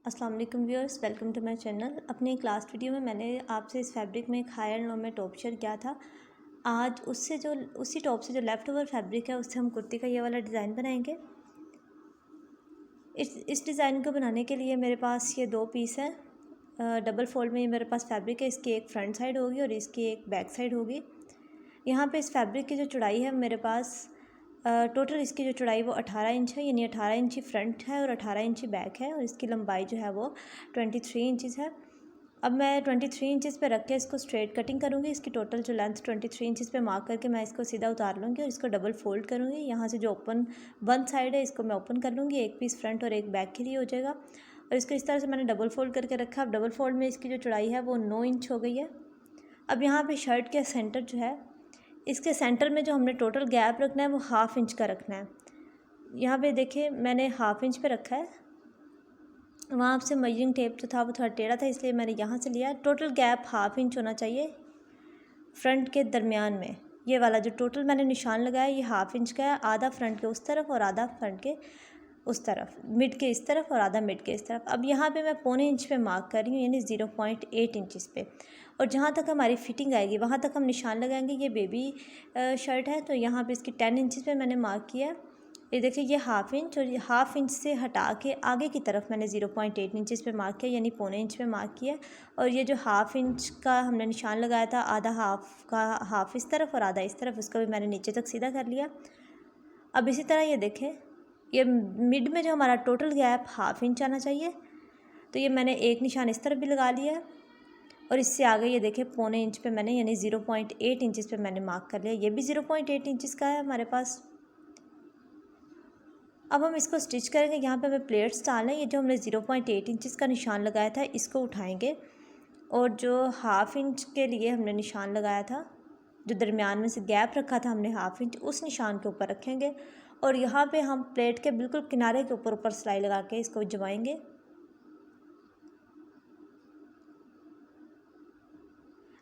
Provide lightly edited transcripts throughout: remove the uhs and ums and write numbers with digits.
अस्सलाम वालेकुम viewers, welcome to my channel. अपने एक लास्ट वीडियो में मैंने आपसे इस फैब्रिक में एक हाई एंड लो में टॉप शेयर किया था। आज उसी टॉप से जो लेफ़्ट ओवर फैब्रिक है उससे हम कुर्ती का ये वाला डिज़ाइन बनाएंगे। इस डिज़ाइन को बनाने के लिए मेरे पास ये दो पीस हैं। डबल फोल्ड में ये मेरे पास फैब्रिक है। इसकी एक फ्रंट साइड होगी और इसकी एक बैक साइड होगी। यहाँ पे इस फैब्रिक की जो चौड़ाई है मेरे पास टोटल इसकी जो चौड़ाई वो 18 इंच है, यानी 18 इंची फ्रंट है और 18 इंची बैक है, और इसकी लंबाई जो है वो 23 इंचज़ है। अब मैं 23 इंचज़ पे रख के इसको स्ट्रेट कटिंग करूँगी। इसकी टोटल जो लेंथ 23 इंचज़ पे मार्क करके मैं इसको सीधा उतार लूँगी और इसको डबल फोल्ड करूँगी। यहाँ से जो ओपन वन साइड है इसको मैं ओपन कर लूँगी, एक पीस फ्रंट और एक बैक के लिए हो जाएगा। और इसको इस तरह से मैंने डबल फोल्ड करके रखा। अब डबल फोल्ड में इसकी जो चौड़ाई है वो 9 इंच हो गई है। अब यहाँ पे शर्ट के सेंटर जो है, इसके सेंटर में जो हमने टोटल गैप रखना है वो हाफ़ इंच का रखना है। यहाँ पे देखिए मैंने हाफ़ इंच पे रखा है। वहाँ से मेजरिंग टेप जो था वो थोड़ा टेढ़ा था, इसलिए मैंने यहाँ से लिया। टोटल गैप हाफ़ इंच होना चाहिए फ्रंट के दरमियान में। ये वाला जो टोटल मैंने निशान लगाया ये हाफ़ इंच का है, आधा फ्रंट के उस तरफ और आधा फ्रंट के उस तरफ, मिड के इस तरफ और आधा मिड के इस तरफ। अब यहाँ पे मैं पौने इंच पे मार्क कर रही हूँ, यानी 0.8 इंचज़ पे। और जहाँ तक हमारी फिटिंग आएगी वहाँ तक हम निशान लगाएंगे। ये बेबी शर्ट है तो यहाँ पे इसकी 10 इंचज़ पे मैंने मार्क किया है। ये देखिए ये हाफ़ इंच, और ये हाफ़ इंच से हटा के आगे की तरफ मैंने 0.8 इंचज़ पे मार्क किया, यानी पौने इंच पे मार्क किया। और ये जो हाफ़ इंच का हमने निशान लगाया था, आधा हाफ़ इस तरफ और आधा इस तरफ, उसको भी मैंने नीचे तक सीधा कर लिया। अब इसी तरह ये देखें, ये मिड में जो हमारा टोटल गैप हाफ़ इंच आना चाहिए, तो ये मैंने एक निशान इस तरफ भी लगा लिया है। और इससे आगे ये देखें पौने इंच पे मैंने, यानी 0.8 इंचज़ पे मैंने मार्क कर लिया। ये भी 0.8 इंचज़ का है हमारे पास। अब हम इसको स्टिच करेंगे। यहाँ पे हमें प्लेट्स डालना है। ये जो हमने 0.8 इंचज़ का निशान लगाया था इसको उठाएंगे, और जो हाफ़ इंच के लिए हमने निशान लगाया था, जो दरमियान में से गैप रखा था हमने हाफ़ इंच, उस निशान के ऊपर रखेंगे। और यहाँ पे हम प्लेट के बिल्कुल किनारे के ऊपर सिलाई लगा के इसको जमाएंगे।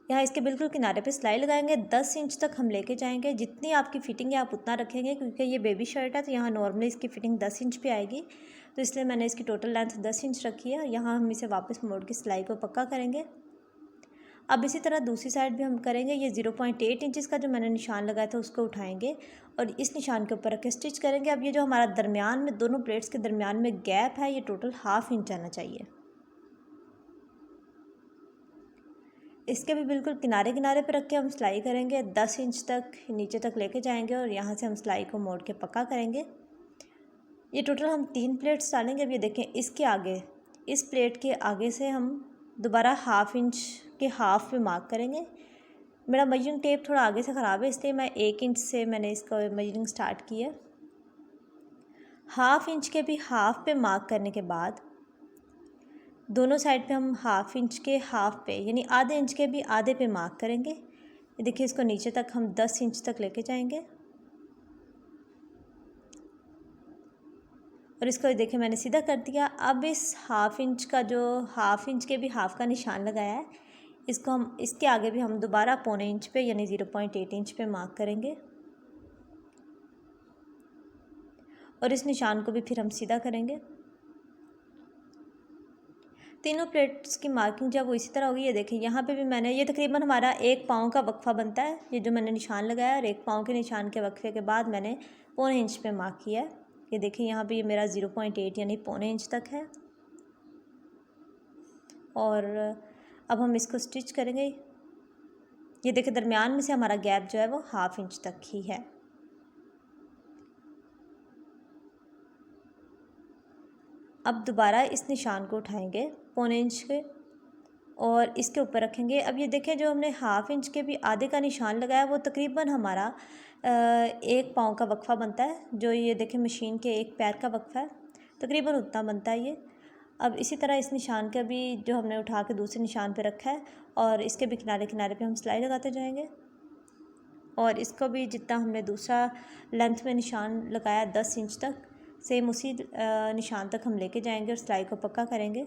यहाँ इसके बिल्कुल किनारे पे सिलाई लगाएंगे। 10 इंच तक हम लेके जाएंगे। जितनी आपकी फ़िटिंग है आप उतना रखेंगे, क्योंकि ये बेबी शर्ट है तो यहाँ नॉर्मली इसकी फ़िटिंग 10 इंच पे आएगी, तो इसलिए मैंने इसकी टोटल लेंथ 10 इंच रखी है। यहाँ हम इसे वापस मोड़ के सिलाई को पक्का करेंगे। अब इसी तरह दूसरी साइड भी हम करेंगे। ये 0.8 इंचज़ का जो मैंने निशान लगाया था उसको उठाएंगे और इस निशान के ऊपर रख के स्टिच करेंगे। अब ये जो हमारा दरमियान में, दोनों प्लेट्स के दरमियान में गैप है, ये टोटल हाफ़ इंच आना चाहिए। इसके भी बिल्कुल किनारे किनारे पे रख के हम सिलाई करेंगे। 10 इंच तक नीचे तक लेके जाएंगे और यहाँ से हम सिलाई को मोड़ के पक्का करेंगे। ये टोटल हम 3 प्लेट्स डालेंगे। अब ये देखें, इसके आगे, इस प्लेट के आगे से हम दोबारा हाफ़ इंच के हाफ़ पे मार्क करेंगे। मेरा मेजरिंग टेप थोड़ा आगे से ख़राब है, इसलिए मैं 1 इंच से मैंने इसका मेजरिंग स्टार्ट की है। हाफ़ इंच के भी हाफ़ पे मार्क करने के बाद दोनों साइड पे हम हाफ़ इंच के हाफ़ पे, यानी आधे इंच के भी आधे पे मार्क करेंगे। ये देखिए, इसको नीचे तक हम 10 इंच तक लेके जाएंगे। और इसको देखिए मैंने सीधा कर दिया। अब इस हाफ़ इंच का, जो हाफ़ इंच के भी हाफ़ का निशान लगाया है, इसको हम, इसके आगे भी हम दोबारा पौने इंच पे, यानी 0.8 इंच पे मार्क करेंगे। और इस निशान को भी फिर हम सीधा करेंगे। तीनों प्लेट्स की मार्किंग जब वो इसी तरह होगी, ये देखिए यहाँ पे भी मैंने, ये तकरीबन हमारा 1 पाँव का वक्फा बनता है। ये जो मैंने निशान लगाया है, और 1 पाँव के निशान के वक्फे के बाद मैंने पौने इंच पे मार्क किया है। ये देखिए यहाँ पे ये मेरा 0.8 यानी पौने इंच तक है। और अब हम इसको स्टिच करेंगे। ये देखिए दरमियान में से हमारा गैप जो है वो हाफ़ इंच तक ही है। अब दोबारा इस निशान को उठाएंगे पौने इंच के और इसके ऊपर रखेंगे। अब ये देखें, जो हमने हाफ़ इंच के भी आधे का निशान लगाया वो तकरीबन हमारा 1 पाँव का वक्फा बनता है। जो ये देखें मशीन के 1 पैर का वक्फा है, तकरीबन उतना बनता है ये। अब इसी तरह इस निशान का भी, जो हमने उठा के दूसरे निशान पे रखा है, और इसके भी किनारे किनारे पे हम सिलाई लगाते जाएंगे। और इसको भी जितना हमने दूसरा लेंथ में निशान लगाया 10 इंच तक, सेम उसी निशान तक हम लेके जाएंगे और सिलाई को पक्का करेंगे।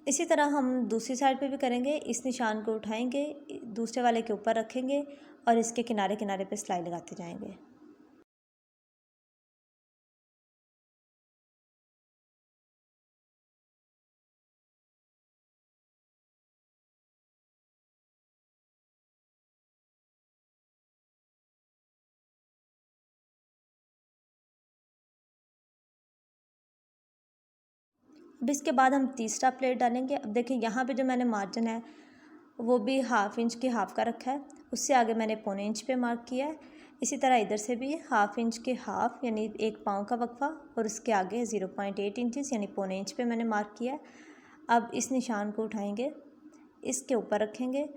इसी तरह हम दूसरी साइड पे भी करेंगे। इस निशान को उठाएंगे, दूसरे वाले के ऊपर रखेंगे और इसके किनारे किनारे पे सिलाई लगाते जाएंगे। अब इसके बाद हम तीसरा प्लेट डालेंगे। अब देखिए यहाँ पे जो मैंने मार्जिन है वो भी 1/2 इंच के हाफ़ का रखा है, उससे आगे मैंने 1/4 इंच पे मार्क किया है। इसी तरह इधर से भी 1/2 इंच के हाफ़ यानी 1 पाँव का वक्फ़ा और उसके आगे 0.8 इंचेस यानी 1/4 इंच पे मैंने मार्क किया है। अब इस निशान को उठाएंगे, इसके ऊपर रखेंगे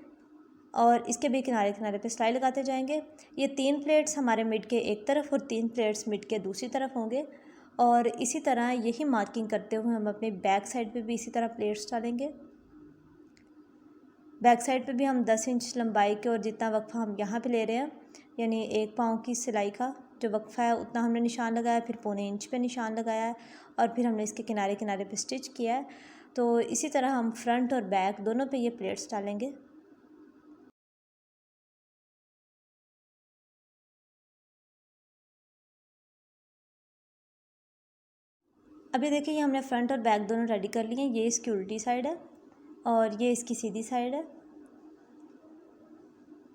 और इसके भी किनारे किनारे पे सिलाई लगाते जाएंगे। ये 3 प्लेट्स हमारे मिड के एक तरफ और 3 प्लेट्स मिड के दूसरी तरफ होंगे और इसी तरह यही मार्किंग करते हुए हम अपनी बैक साइड पे भी इसी तरह प्लेट्स डालेंगे। बैक साइड पे भी हम 10 इंच लंबाई के और जितना वक्फ़ा हम यहाँ पे ले रहे हैं यानी 1 पाँव की सिलाई का जो वक्फ़ा है उतना हमने निशान लगाया, फिर 1/4 इंच पे निशान लगाया है और फिर हमने इसके किनारे किनारे पे स्टिच किया है। तो इसी तरह हम फ्रंट और बैक दोनों पे ये प्लेट्स डालेंगे। अभी देखिए ये हमने फ्रंट और बैक दोनों रेडी कर लिए हैं। ये इसकी उल्टी साइड है और ये इसकी सीधी साइड है।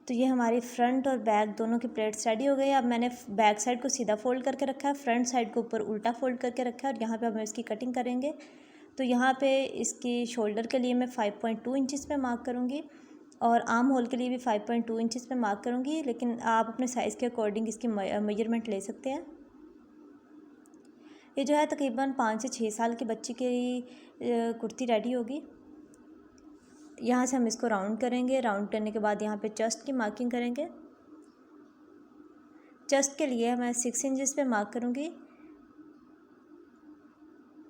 तो ये हमारी फ्रंट और बैक दोनों की प्लेट्स रेडी हो गई है। अब मैंने बैक साइड को सीधा फोल्ड करके रखा है, फ्रंट साइड को ऊपर उल्टा फोल्ड करके रखा है और यहाँ पे हम इसकी कटिंग करेंगे। तो यहाँ पे इसकी शोल्डर के लिए मैं 5.2 इंचज़ पे मार्क करूँगी और आर्म होल के लिए भी 5.2 इंचज़ पे मार्क करूँगी, लेकिन आप अपने साइज़ के अकॉर्डिंग इसकी मेजरमेंट ले सकते हैं। ये जो है तकरीबन 5 से 6 साल की बच्ची की कुर्ती रेडी होगी। यहाँ से हम इसको राउंड करेंगे। राउंड करने के बाद यहाँ पे चेस्ट की मार्किंग करेंगे। चेस्ट के लिए मैं 6 इंचज़ पे मार्क करूँगी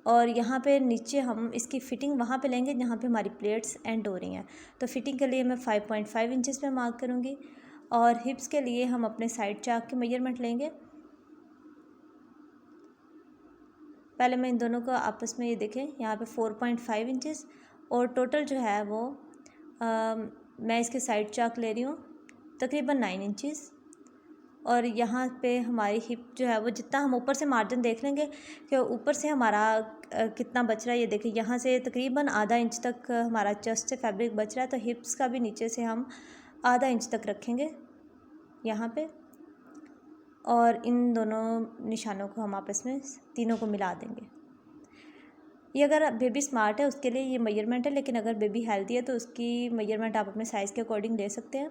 और यहाँ पे नीचे हम इसकी फ़िटिंग वहाँ पे लेंगे जहाँ पे हमारी प्लेट्स एंड हो रही हैं। तो फ़िटिंग के लिए मैं 5.5 इंचज़ पे मार्क करूँगी और हिप्स के लिए हम अपने साइड चाक की मेजरमेंट लेंगे। पहले मैं इन दोनों को आपस में ये देखें, यहाँ पे 4.5 इंचज़ और टोटल जो है वो मैं इसके साइड चाक ले रही हूँ तकरीबन 9 इंचज़ और यहाँ पे हमारी हिप जो है वो जितना हम ऊपर से मार्जिन देख लेंगे कि ऊपर से हमारा कितना बच रहा है। ये देखिए यहाँ से तकरीबन आधा इंच तक हमारा चेस्ट से फैब्रिक बच रहा है, तो हिप्स का भी नीचे से हम आधा इंच तक रखेंगे यहाँ पे और इन दोनों निशानों को हम आपस में तीनों को मिला देंगे। ये अगर बेबी स्मार्ट है उसके लिए ये मेजरमेंट है, लेकिन अगर बेबी हेल्दी है तो उसकी मेजरमेंट आप अपने साइज़ के अकॉर्डिंग ले सकते हैं।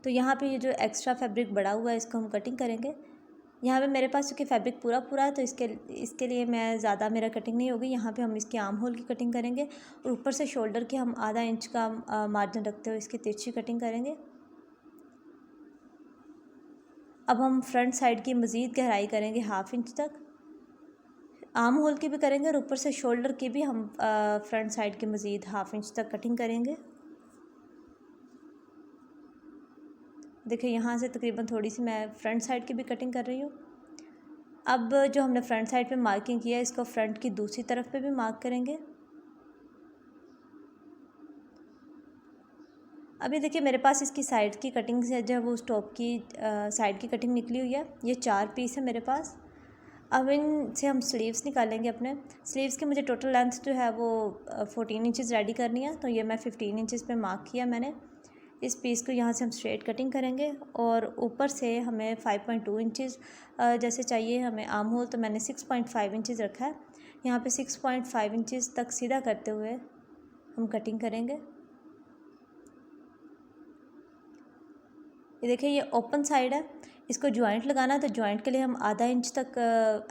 तो यहाँ पे ये जो एक्स्ट्रा फैब्रिक बढ़ा हुआ है इसको हम कटिंग करेंगे। यहाँ पे मेरे पास चूँकि फैब्रिक पूरा है तो इसके लिए मैं ज़्यादा मेरा कटिंग नहीं होगी। यहाँ पे हम इसके आर्म होल की कटिंग करेंगे और ऊपर से शोल्डर के हम आधा इंच का मार्जिन रखते हुए इसकी तिरछी कटिंग करेंगे। अब हम फ्रंट साइड की मज़ीद गहराई करेंगे 1/2 इंच तक, आर्म होल की भी करेंगे और ऊपर से शोल्डर की भी हम फ्रंट साइड की मज़ीद 1/2 इंच तक कटिंग करेंगे। देखिए यहाँ से तकरीबन थोड़ी सी मैं फ्रंट साइड की भी कटिंग कर रही हूँ। अब जो हमने फ्रंट साइड पे मार्किंग किया है इसको फ्रंट की दूसरी तरफ पे भी मार्क करेंगे। अभी देखिए मेरे पास इसकी साइड की कटिंग से जो है वो उस टॉप की साइड की कटिंग निकली हुई है। ये 4 पीस है मेरे पास। अब इनसे हम स्लीव्स निकालेंगे अपने। स्लीव्स की मुझे टोटल लेंथ जो है वो 14 इंचज़ रेडी करनी है, तो ये मैं 15 इंचज़ पे मार्क किया मैंने। इस पीस को यहाँ से हम स्ट्रेट कटिंग करेंगे और ऊपर से हमें 5.2 इंचज़ जैसे चाहिए हमें आर्म होल, तो मैंने 6.5 इंचज़ रखा है। यहाँ पे 6.5 इंचज़ तक सीधा करते हुए हम कटिंग करेंगे। ये देखिए ये ओपन साइड है, इसको जॉइंट लगाना है तो जॉइंट के लिए हम आधा इंच तक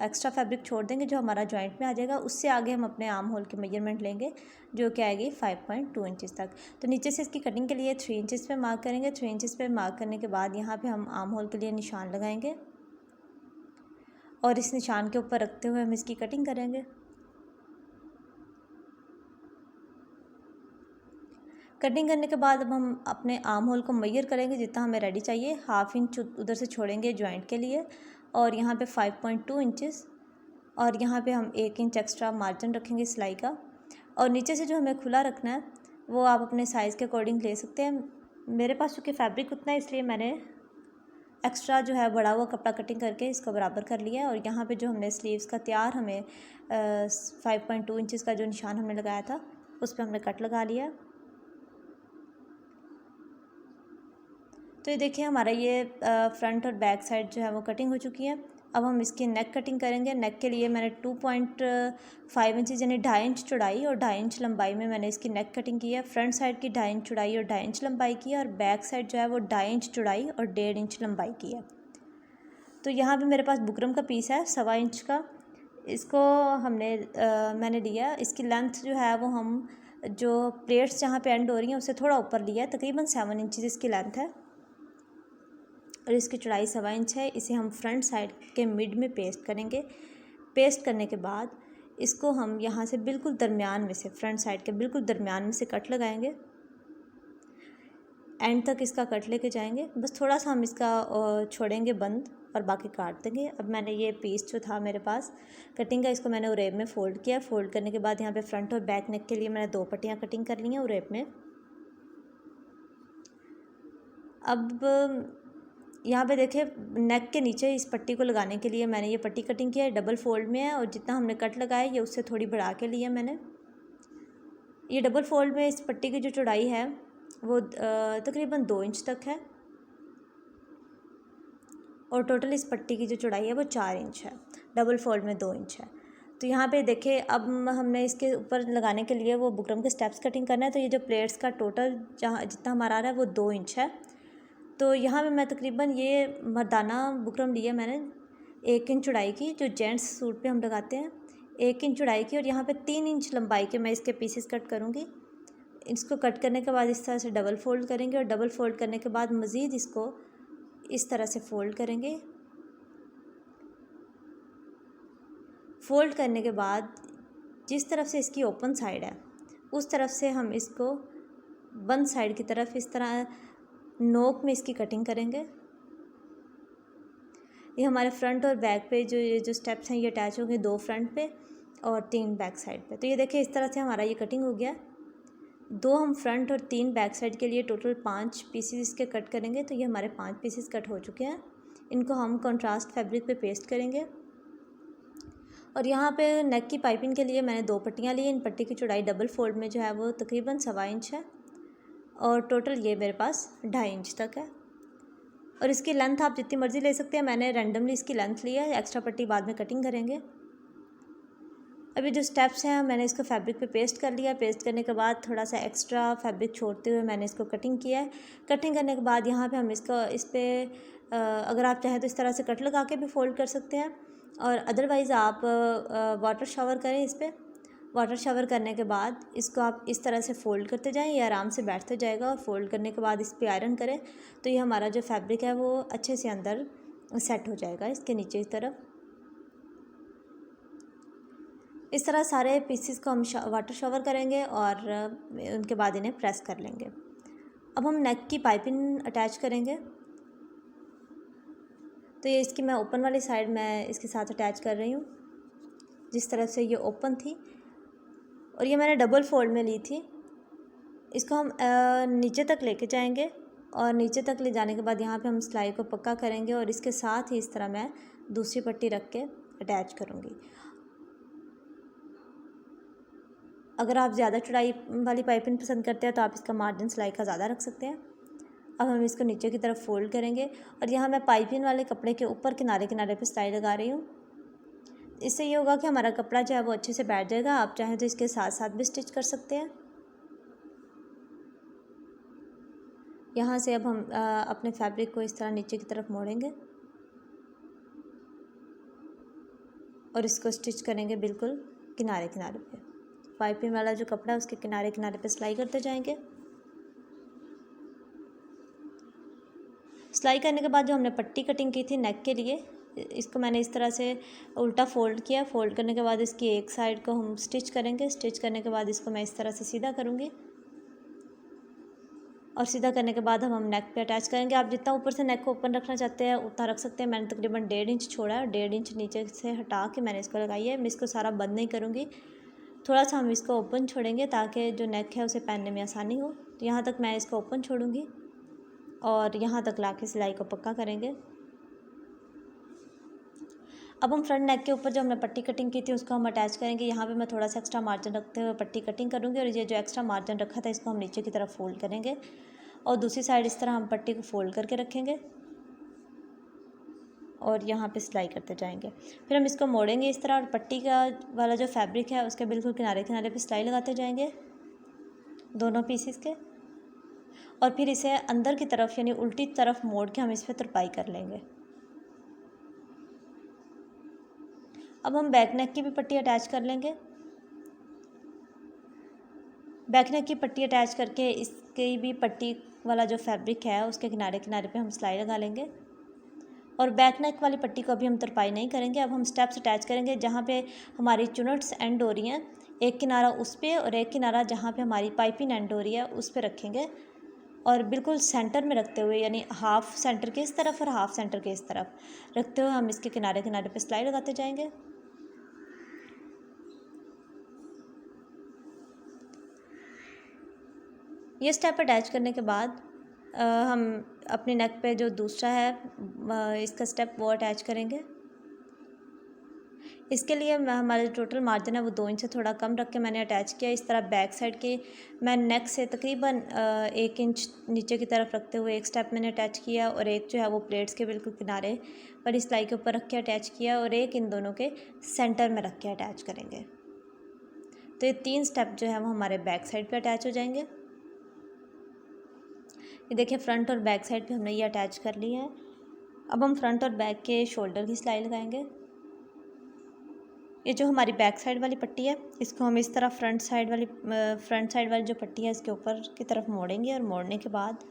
एक्स्ट्रा फैब्रिक छोड़ देंगे जो हमारा जॉइंट में आ जाएगा। उससे आगे हम अपने आर्म होल की मेजरमेंट लेंगे जो कि आएगी 5.2 इंचज़ तक। तो नीचे से इसकी कटिंग के लिए 3 इंचज़ पे मार्क करेंगे। 3 इंचज़ पे मार्क करने के बाद यहाँ पे हम आर्म होल के लिए निशान लगाएंगे और इस निशान के ऊपर रखते हुए हम इसकी कटिंग करेंगे। कटिंग करने के बाद अब हम अपने आर्म होल को मेजर करेंगे जितना हमें रेडी चाहिए। 1/2 इंच उधर से छोड़ेंगे जॉइंट के लिए और यहाँ पे 5.2 इंचज़ और यहाँ पे हम 1 इंच एक्स्ट्रा मार्जिन रखेंगे सिलाई का। और नीचे से जो हमें खुला रखना है वो आप अपने साइज़ के अकॉर्डिंग ले सकते हैं। मेरे पास चूँकि फैब्रिक उतना है इसलिए मैंने एक्स्ट्रा जो है बड़ा हुआ कपड़ा कटिंग करके इसको बराबर कर लिया है। और यहाँ पे जो हमने स्लीव्स का तैयार हमें 5.2 इंचज़ का जो निशान हमने लगाया था उस पर हमने कट लगा लिया। तो ये देखिए हमारा ये फ्रंट और बैक साइड जो है वो कटिंग हो चुकी है। अब हम इसकी नेक कटिंग करेंगे। नेक के लिए मैंने 2.5 इंचज़ यानी 2.5 इंच चौड़ाई और 2.5 इंच लंबाई में मैंने इसकी नेक कटिंग की है। फ्रंट साइड की 2.5 इंच चौड़ाई और 2.5 इंच लंबाई की है, और बैक साइड जो है वो 2.5 इंच चौड़ाई और 1.5 इंच लंबाई की है। तो यहाँ पे मेरे पास बुकरम का पीस है 1.25 इंच का। इसको मैंने लिया, इसकी लेंथ जो है वो हम जो प्लेट्स जहाँ पे एंड हो रही हैं उससे थोड़ा ऊपर लिया है, तकरीबन 7 इंचज़ इसकी लेंथ है और इसकी चौड़ाई 1.25 इंच है। इसे हम फ्रंट साइड के मिड में पेस्ट करेंगे। पेस्ट करने के बाद इसको हम यहाँ से बिल्कुल दरमियान में से, फ्रंट साइड के बिल्कुल दरमियान में से कट लगाएंगे। एंड तक इसका कट लेके जाएंगे, बस थोड़ा सा हम इसका छोड़ेंगे बंद और बाकी काट देंगे। अब मैंने ये पीस जो था मेरे पास कटिंग का, इसको मैंने उरेब में फ़ोल्ड किया। फ़ोल्ड करने के बाद यहाँ पे फ्रंट और बैक नेक के लिए मैंने 2 पट्टियाँ कटिंग कर ली हैं उरेब में। अब यहाँ पे देखिए, नेक के नीचे इस पट्टी को लगाने के लिए मैंने ये पट्टी कटिंग किया है, डबल फोल्ड में है, और जितना हमने कट लगाया ये उससे थोड़ी बढ़ा के लिया मैंने। ये डबल फोल्ड में इस पट्टी की जो चौड़ाई है वो तकरीबन 2 इंच तक है, और टोटल इस पट्टी की जो चौड़ाई है वो 4 इंच है। डबल फोल्ड में 2 इंच है। तो यहाँ पे देखिए, अब हमने इसके ऊपर लगाने के लिए वो बुकरम के स्टेप्स कटिंग करना है। तो ये जो प्लेट्स का टोटल जहाँ जितना हमारा आ रहा है वो 2 इंच है। तो यहाँ पे मैं तकरीबन ये मर्दाना बुकरम लिया मैंने 1 इंच चौड़ाई की, जो जेंट्स सूट पे हम लगाते हैं, 1 इंच चौड़ाई की, और यहाँ पे 3 इंच लंबाई के मैं इसके पीसेस कट करूँगी। इसको कट करने के बाद इस तरह से डबल फोल्ड करेंगे, और डबल फोल्ड करने के बाद मज़ीद इसको इस तरह से फ़ोल्ड करेंगे। फ़ोल्ड करने के बाद जिस तरफ से इसकी ओपन साइड है उस तरफ से हम इसको बंद साइड की तरफ इस तरह नोक में इसकी कटिंग करेंगे। ये हमारे फ्रंट और बैक पे ये जो स्टेप्स हैं ये अटैच होंगे, 2 फ्रंट पे और 3 बैक साइड पे। तो ये देखिए, इस तरह से हमारा ये कटिंग हो गया। 2 हम फ्रंट और 3 बैक साइड के लिए टोटल 5 पीसेस इसके कट करेंगे। तो ये हमारे 5 पीसेस कट हो चुके हैं। इनको हम कंट्रास्ट फैब्रिक पे पेस्ट करेंगे। और यहाँ पे नेक की पाइपिंग के लिए मैंने 2 पट्टियाँ ली। इन पट्टी की चौड़ाई डबल फोल्ड में जो है वो तकरीबन 1.25 इंच है, और टोटल ये मेरे पास 2.5 इंच तक है। और इसकी लेंथ आप जितनी मर्ज़ी ले सकते हैं, मैंने रैंडमली इसकी लेंथ ली है। एक्स्ट्रा पट्टी बाद में कटिंग करेंगे। अभी जो स्टेप्स हैं मैंने इसको फैब्रिक पे पेस्ट कर लिया। पेस्ट करने के बाद थोड़ा सा एक्स्ट्रा फैब्रिक छोड़ते हुए मैंने इसको कटिंग किया है। कटिंग करने के बाद यहाँ पे हम इस पर अगर आप चाहें तो इस तरह से कट लगा के भी फ़ोल्ड कर सकते हैं, और अदरवाइज़ आप वाटर शावर करें इस पर। वाटर शावर करने के बाद इसको आप इस तरह से फ़ोल्ड करते जाएं, ये आराम से बैठते जाएगा। और फ़ोल्ड करने के बाद इस पर आयरन करें तो ये हमारा जो फैब्रिक है वो अच्छे से अंदर सेट हो जाएगा इसके नीचे की तरफ। इस तरह सारे पीसेस को हम वाटर शावर करेंगे और उनके बाद इन्हें प्रेस कर लेंगे। अब हम नेक की पाइपिंग अटैच करेंगे। तो ये इसकी मैं ओपन वाली साइड मैं इसके साथ अटैच कर रही हूँ, जिस तरह से ये ओपन थी, और ये मैंने डबल फोल्ड में ली थी। इसको हम नीचे तक लेके जाएंगे, और नीचे तक ले जाने के बाद यहाँ पे हम सिलाई को पक्का करेंगे, और इसके साथ ही इस तरह मैं दूसरी पट्टी रख के अटैच करूँगी। अगर आप ज़्यादा चौड़ाई वाली पाइपिंग पसंद करते हैं तो आप इसका मार्जिन सिलाई का ज़्यादा रख सकते हैं। अब हम इसको नीचे की तरफ फ़ोल्ड करेंगे, और यहाँ मैं पाइपिंग वाले कपड़े के ऊपर किनारे किनारे पे सिलाई लगा रही हूँ। इससे ये होगा कि हमारा कपड़ा जो है वो अच्छे से बैठ जाएगा। आप चाहें तो इसके साथ साथ भी स्टिच कर सकते हैं। यहाँ से अब हम अपने फैब्रिक को इस तरह नीचे की तरफ मोड़ेंगे और इसको स्टिच करेंगे बिल्कुल किनारे किनारे पे। पाइपिंग वाला जो कपड़ा है उसके किनारे किनारे पे सिलाई करते जाएंगे। सिलाई करने के बाद जो हमने पट्टी कटिंग की थी नेक के लिए, इसको मैंने इस तरह से उल्टा फ़ोल्ड किया। फ़ोल्ड करने के बाद इसकी एक साइड को हम स्टिच करेंगे। स्टिच करने के बाद इसको मैं इस तरह से सीधा करूँगी, और सीधा करने के बाद हम नेक पे अटैच करेंगे। आप जितना ऊपर से नेक को ओपन रखना चाहते हैं उतना रख सकते हैं। मैंने तकरीबन 1.5 इंच छोड़ा है, 1.5 इंच नीचे से हटा के मैंने इसको लगाई है। मैं इसको सारा बंद नहीं करूँगी, थोड़ा सा हम इसको ओपन छोड़ेंगे ताकि जो नेक है उसे पहनने में आसानी हो। तो यहाँ तक मैं इसको ओपन छोड़ूंगी और यहाँ तक ला के सिलाई को पक्का करेंगे। अब हम फ्रंट नेक के ऊपर जो हमने पट्टी कटिंग की थी उसको हम अटैच करेंगे। यहाँ पे मैं थोड़ा सा एक्स्ट्रा मार्जिन रखते हुए पट्टी कटिंग करूँगी, और ये जो एक्स्ट्रा मार्जिन रखा था इसको हम नीचे की तरफ फोल्ड करेंगे, और दूसरी साइड इस तरह हम पट्टी को फोल्ड करके रखेंगे, और यहाँ पे सिलाई करते जाएंगे। फिर हम इसको मोड़ेंगे इस तरह और पट्टी का वाला जो फैब्रिक है उसके बिल्कुल किनारे किनारे पे सिलाई लगाते जाएंगे दोनों पीसेस के, और फिर इसे अंदर की तरफ यानी उल्टी तरफ मोड़ के हम इस पर तुरपाई कर लेंगे। अब हम बैक नेक की भी पट्टी अटैच कर लेंगे। बैक नेक की पट्टी अटैच करके इसकी भी पट्टी वाला जो फैब्रिक है उसके किनारे किनारे पे हम सिलाई लगा लेंगे। और बैक नेक वाली पट्टी को अभी हम तुरपाई नहीं करेंगे, अब हम स्टेप्स अटैच करेंगे। जहाँ पे हमारी चुनट्स एंड हो रही हैं एक किनारा उस पर और एक किनारा जहाँ पे हमारी पाइपिंग एंड हो रही है उस पर रखेंगे, और बिल्कुल सेंटर में रखते हुए यानी हाफ सेंटर के इस तरफ और हाफ सेंटर के इस तरफ रखते हुए हम इसके किनारे किनारे पे सिलाई लगाते जाएंगे। ये स्टेप अटैच करने के बाद हम अपने नेक पे जो दूसरा है इसका स्टेप वो अटैच करेंगे। इसके लिए हमारा जो टोटल मार्जिन है वो 2 इंच से थोड़ा कम रख के मैंने अटैच किया। इस तरह बैक साइड के मैं नेक से तकरीबन 1 इंच नीचे की तरफ रखते हुए एक स्टेप मैंने अटैच किया, और एक जो है वो प्लेट्स के बिल्कुल किनारे पर इस सिलाई के ऊपर रख के अटैच किया, और एक इन दोनों के सेंटर में रख के अटैच करेंगे। तो ये 3 स्टेप जो है वो हमारे बैक साइड पर अटैच हो जाएंगे। ये देखिए फ्रंट और बैक साइड पे हमने ये अटैच कर ली है। अब हम फ्रंट और बैक के शोल्डर की सिलाई लगाएंगे। ये जो हमारी बैक साइड वाली पट्टी है इसको हम इस तरह फ्रंट साइड वाली जो पट्टी है इसके ऊपर की तरफ मोड़ेंगे, और मोड़ने के बाद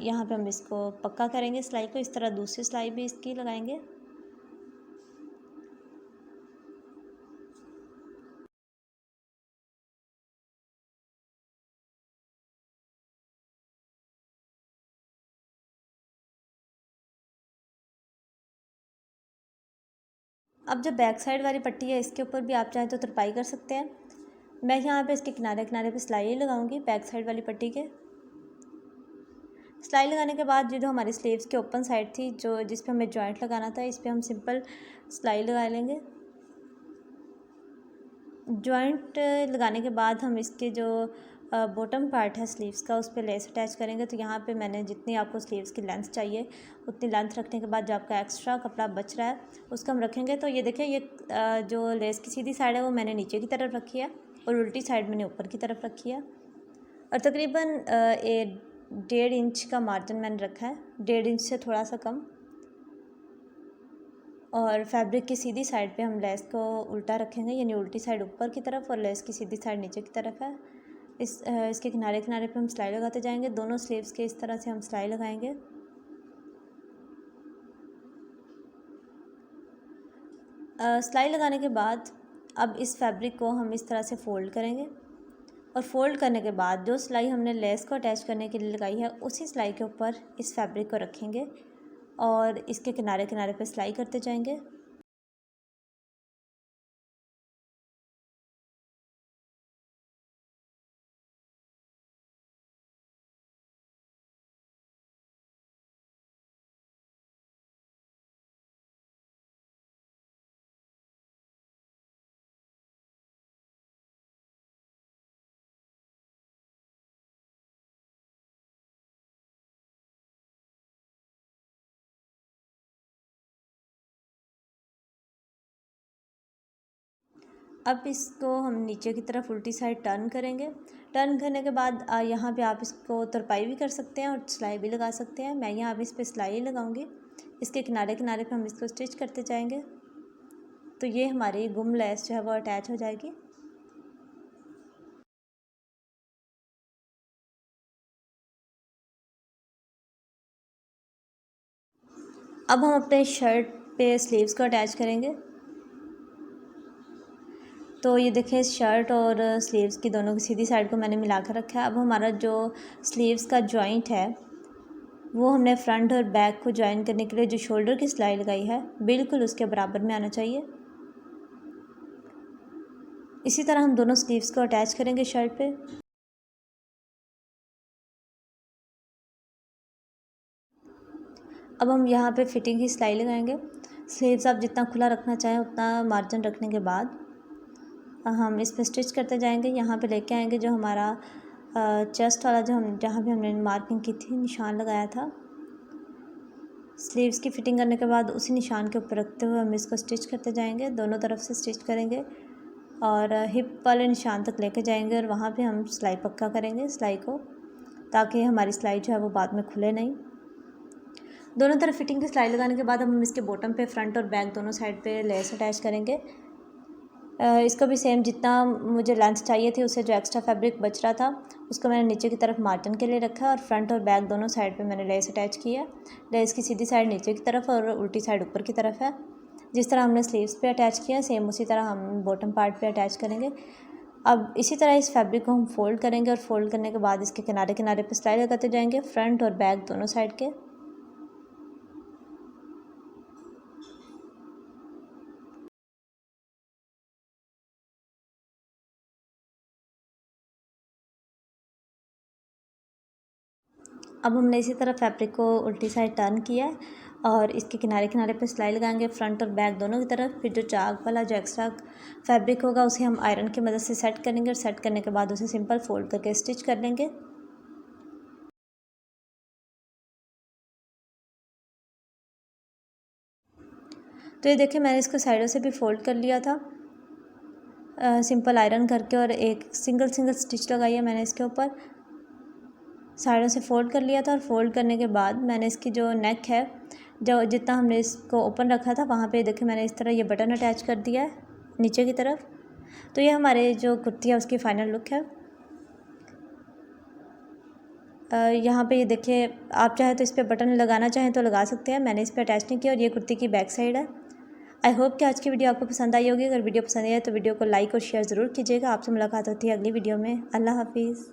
यहाँ पे हम इसको पक्का करेंगे सिलाई को। इस तरह दूसरी सिलाई भी इसकी लगाएंगे। अब जो बैक साइड वाली पट्टी है इसके ऊपर भी आप चाहें तो तुरपाई कर सकते हैं। मैं यहाँ पे इसके किनारे किनारे पे सिलाई लगाऊंगी बैक साइड वाली पट्टी के। सिलाई लगाने के बाद जो हमारी स्लीव्स की ओपन साइड थी जो जिस पे हमें जॉइंट लगाना था इस पे हम सिंपल सिलाई लगा लेंगे। जॉइंट लगाने के बाद हम इसके जो बॉटम पार्ट है स्लीव्स का उस पर लेस अटैच करेंगे। तो यहाँ पे मैंने जितनी आपको स्लीव्स की लेंथ चाहिए उतनी लेंथ रखने के बाद जो आपका एक्स्ट्रा कपड़ा बच रहा है उसको हम रखेंगे। तो ये देखिए ये जो लेस की सीधी साइड है वो मैंने नीचे की तरफ रखी है और उल्टी साइड मैंने ऊपर की तरफ रखी है, और तकरीबन 1.5 इंच का मार्जिन मैंने रखा है, 1.5 इंच से थोड़ा सा कम। और फैब्रिक की सीधी साइड पे हम लेस को उल्टा रखेंगे, यानी उल्टी साइड ऊपर की तरफ और लेस की सीधी साइड नीचे की तरफ है। इसके किनारे किनारे पे हम सिलाई लगाते जाएंगे। दोनों स्लीव्स के इस तरह से हम सिलाई लगाएंगे। सिलाई लगाने के बाद अब इस फैब्रिक को हम इस तरह से फ़ोल्ड करेंगे, और फोल्ड करने के बाद जो सिलाई हमने लेस को अटैच करने के लिए लगाई है उसी सिलाई के ऊपर इस फैब्रिक को रखेंगे और इसके किनारे किनारे पे सिलाई करते जाएंगे। अब इसको हम नीचे की तरफ उल्टी साइड टर्न करेंगे। टर्न करने के बाद यहाँ पे आप इसको तुरपाई भी कर सकते हैं और सिलाई भी लगा सकते हैं। मैं यहाँ अब इस पर सिलाई लगाऊंगी। इसके किनारे किनारे पे हम इसको स्टिच करते जाएंगे। तो ये हमारी गुम लेस जो है वो अटैच हो जाएगी। अब हम अपने शर्ट पे स्लीव्स को अटैच करेंगे। तो ये देखिए शर्ट और स्लीव्स की दोनों की सीधी साइड को मैंने मिला कर रखा है। अब हमारा जो स्लीव्स का जॉइंट है वो हमने फ्रंट और बैक को ज्वाइन करने के लिए जो शोल्डर की सिलाई लगाई है बिल्कुल उसके बराबर में आना चाहिए। इसी तरह हम दोनों स्लीव्स को अटैच करेंगे शर्ट पे। अब हम यहाँ पे फिटिंग की सिलाई लगाएंगे। स्लीव्स आप जितना खुला रखना चाहें उतना मार्जिन रखने के बाद हम इस पर स्टिच करते जाएंगे। यहाँ पे लेके आएंगे जो हमारा चेस्ट वाला जो हम जहाँ पे हमने मार्किंग की थी निशान लगाया था स्लीव्स की फ़िटिंग करने के बाद उसी निशान के ऊपर रखते हुए हम इसको स्टिच करते जाएंगे, दोनों तरफ से स्टिच करेंगे और हिप वाले निशान तक लेके जाएंगे और वहाँ पे हम सिलाई पक्का करेंगे सिलाई को, ताकि हमारी सिलाई जो है वो बाद में खुले नहीं। दोनों तरफ फिटिंग की सिलाई लगाने के बाद हम इसके बॉटम पे फ्रंट और बैक दोनों साइड पे लेस अटैच करेंगे। इसको भी सेम जितना मुझे लेंथ चाहिए थी उससे जो एक्स्ट्रा फैब्रिक बच रहा था उसको मैंने नीचे की तरफ मार्जिन के लिए रखा और फ्रंट और बैक दोनों साइड पे मैंने लेस अटैच किया। लेस की सीधी साइड नीचे की तरफ और उल्टी साइड ऊपर की तरफ है। जिस तरह हमने स्लीव्स पे अटैच किया सेम उसी तरह हम बॉटम पार्ट पे अटैच करेंगे। अब इसी तरह इस फैब्रिक को हम फोल्ड करेंगे और फोल्ड करने के बाद इसके किनारे किनारे पे सिलाई लगाते जाएंगे, फ्रंट और बैक दोनों साइड के। अब हमने इसी तरह फैब्रिक को उल्टी साइड टर्न किया है और इसके किनारे किनारे पे सिलाई लगाएंगे फ्रंट और बैक दोनों की तरफ। फिर जो चाक वाला जो एक्स्ट्रा फैब्रिक होगा उसे हम आयरन की मदद से सेट करेंगे और सेट करने के बाद उसे सिंपल फोल्ड करके स्टिच कर लेंगे। तो ये देखिए मैंने इसको साइडों से भी फोल्ड कर लिया था सिंपल आयरन करके, और एक सिंगल सिंगल स्टिच लगाई है मैंने इसके ऊपर। साइडों से फोल्ड कर लिया था और फोल्ड करने के बाद मैंने इसकी जो नेक है, जो जितना हमने इसको ओपन रखा था वहाँ पे देखिए मैंने इस तरह ये बटन अटैच कर दिया है नीचे की तरफ। तो ये हमारे जो कुर्ती है उसकी फ़ाइनल लुक है। यहाँ पे ये देखिए आप चाहे तो इस पर बटन लगाना चाहें तो लगा सकते हैं, मैंने इस पर अटैच नहीं किया और ये कुर्ती की बैक साइड है। आई होप कि आज की वीडियो आपको पसंद आई होगी। अगर वीडियो पसंद आई है तो वीडियो को लाइक और शेयर ज़रूर कीजिएगा। आपसे मुलाकात होती है अगली वीडियो में। अल्लाह हाफिज़।